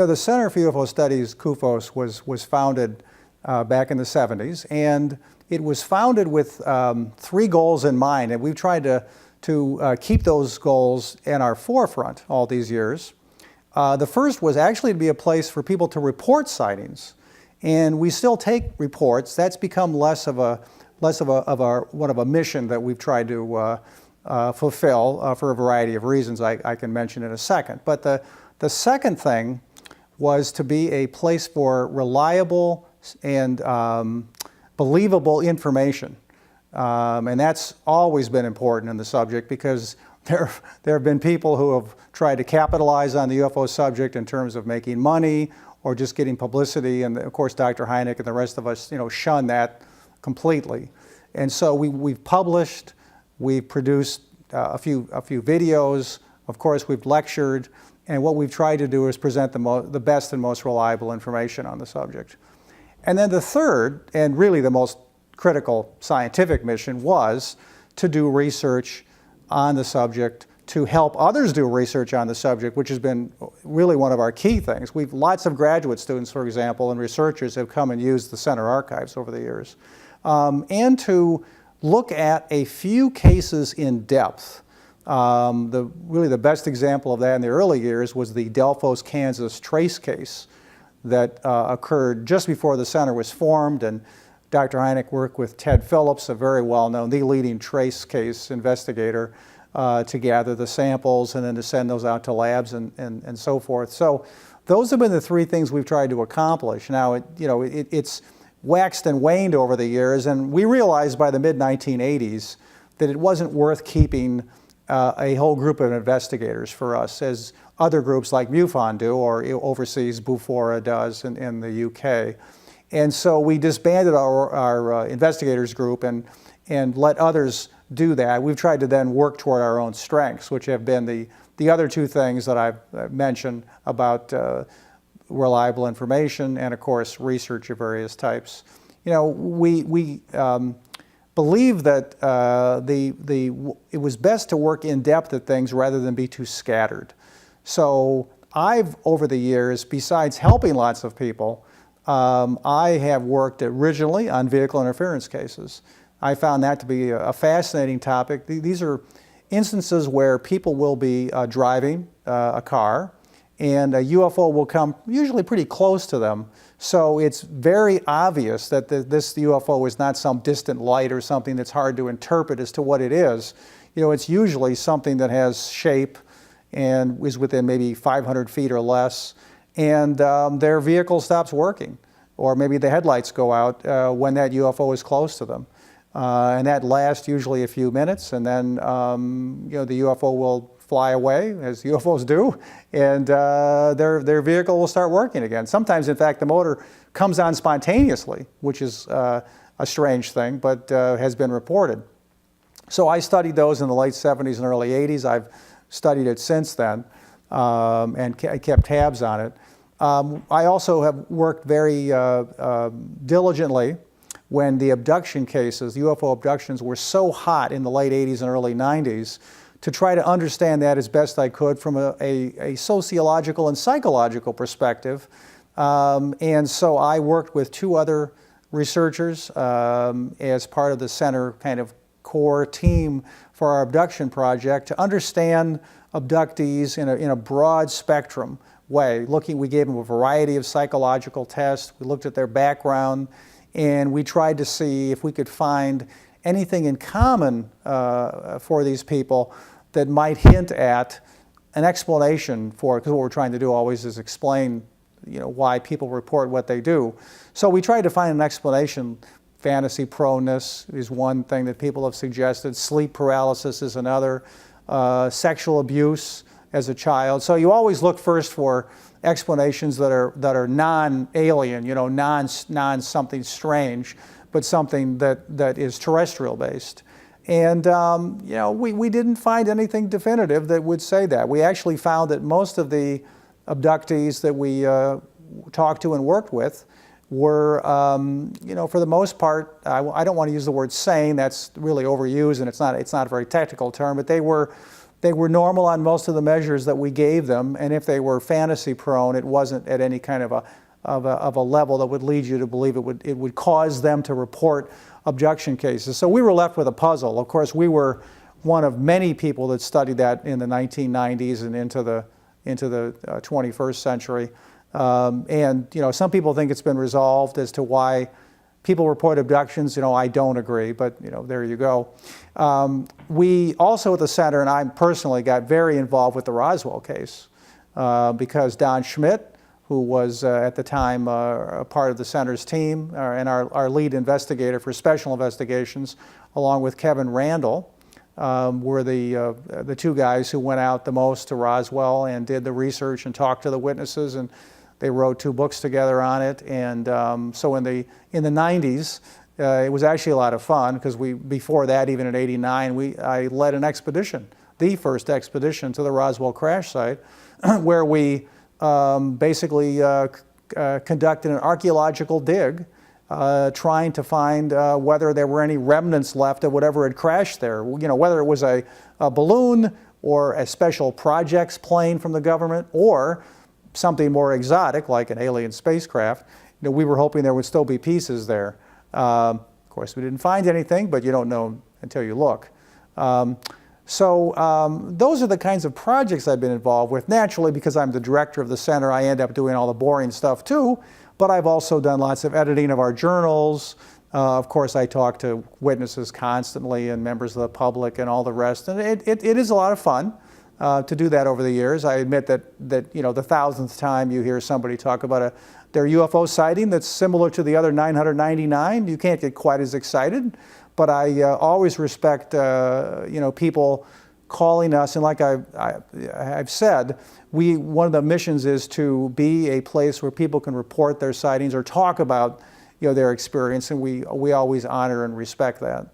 the Center for UFO Studies, CUFOS, was founded back in the 70s, and it was founded with 3 goals in mind, and we've tried to keep those goals in our forefront all these years. The first was actually to be a place for people to report sightings, and we still take reports. That's become less of a mission that we've tried to fulfill for a variety of reasons I can mention in a second. But the second thing was to be a place for reliable and believable information. And that's always been important in the subject, because there have been people who have tried to capitalize on the UFO subject in terms of making money or just getting publicity, and of course Dr. Hynek and the rest of us shun that completely. And so we've published, we've produced a few videos, of course we've lectured, and what we've tried to do is present the best and most reliable information on the subject. And then the third, and really the most critical scientific mission, was to do research on the subject, to help others do research on the subject, which has been really one of our key things. Lots of graduate students, for example, and researchers have come and used the center archives over the years. And to look at a few cases in depth. Really the best example of that in the early years was the Delphos, Kansas trace case that occurred just before the center was formed, and Dr. Hynek worked with Ted Phillips, a very well-known, the leading trace case investigator, to gather the samples and then to send those out to labs and so forth. So those have been the 3 things we've tried to accomplish. Now, it's waxed and waned over the years, and we realized by the mid-1980s that it wasn't worth keeping a whole group of investigators for us, as other groups like MUFON do, or overseas Bufora does in the UK. And so we disbanded our investigators group and let others do that. We've tried to then work toward our own strengths, which have been the other 2 things that I've mentioned about reliable information and, of course, research of various types. We believe that it was best to work in depth at things rather than be too scattered. So I've, over the years, besides helping lots of people, I have worked originally on vehicle interference cases. I found that to be a fascinating topic. These are instances where people will be driving a car, and a UFO will come usually pretty close to them. So it's very obvious that this UFO is not some distant light or something that's hard to interpret as to what it is. It's usually something that has shape and is within maybe 500 feet or less, and their vehicle stops working, or maybe the headlights go out when that UFO is close to them. And that lasts usually a few minutes, and then the UFO will fly away, as UFOs do, and their vehicle will start working again. Sometimes, in fact, the motor comes on spontaneously, which is a strange thing, but has been reported. So I studied those in the late 70s and early 80s. I've studied it since then and kept tabs on it. I also have worked very diligently when the abduction cases, UFO abductions, were so hot in the late 80s and early 90s, to try to understand that as best I could from a sociological and psychological perspective. And so I worked with 2 other researchers as part of the center kind of core team for our abduction project to understand abductees in a broad spectrum way. We gave them a variety of psychological tests. We looked at their background, and we tried to see if we could find anything in common for these people that might hint at an explanation for it, because what we're trying to do always is explain why people report what they do. So we tried to find an explanation. Fantasy proneness is one thing that people have suggested. Sleep paralysis is another. Sexual abuse as a child. So you always look first for explanations that are non-alien, non something strange, but something that is terrestrial based. And we didn't find anything definitive that would say that. We actually found that most of the abductees that we talked to and worked with were, for the most part, I don't want to use the word sane. That's really overused, and it's not a very technical term. But they they were normal on most of the measures that we gave them, and if they were fantasy prone, it wasn't at any kind of a level that would lead you to believe it would cause them to report abduction cases. So we were left with a puzzle. Of course, we were one of many people that studied that in the 1990s and into the 21st century. And some people think it's been resolved as to why people report abductions. I don't agree, but there you go. We also at the center, and I personally got very involved with the Roswell case because Don Schmidt, who was at the time a part of the center's team and our lead investigator for special investigations, along with Kevin Randall, were the two guys who went out the most to Roswell and did the research and talked to the witnesses, and they wrote 2 books together on it. And so in the 90s, it was actually a lot of fun because before that, even in '89, I led an expedition, the first expedition to the Roswell crash site, where we basically conducted an archaeological dig, trying to find whether there were any remnants left of whatever had crashed there. Whether it was a balloon or a special projects plane from the government or something more exotic like an alien spacecraft. We were hoping there would still be pieces there. Of course, we didn't find anything, but you don't know until you look. So those are the kinds of projects I've been involved with. Naturally, because I'm the director of the center, I end up doing all the boring stuff too, but I've also done lots of editing of our journals. Of course, I talk to witnesses constantly and members of the public and all the rest, and it is a lot of fun to do that over the years. I admit that the 1,000th time you hear somebody talk about their UFO sighting that's similar to the other 999, you can't get quite as excited. But I always respect, people calling us, and like I've said, one of the missions is to be a place where people can report their sightings or talk about, their experience, and we always honor and respect that.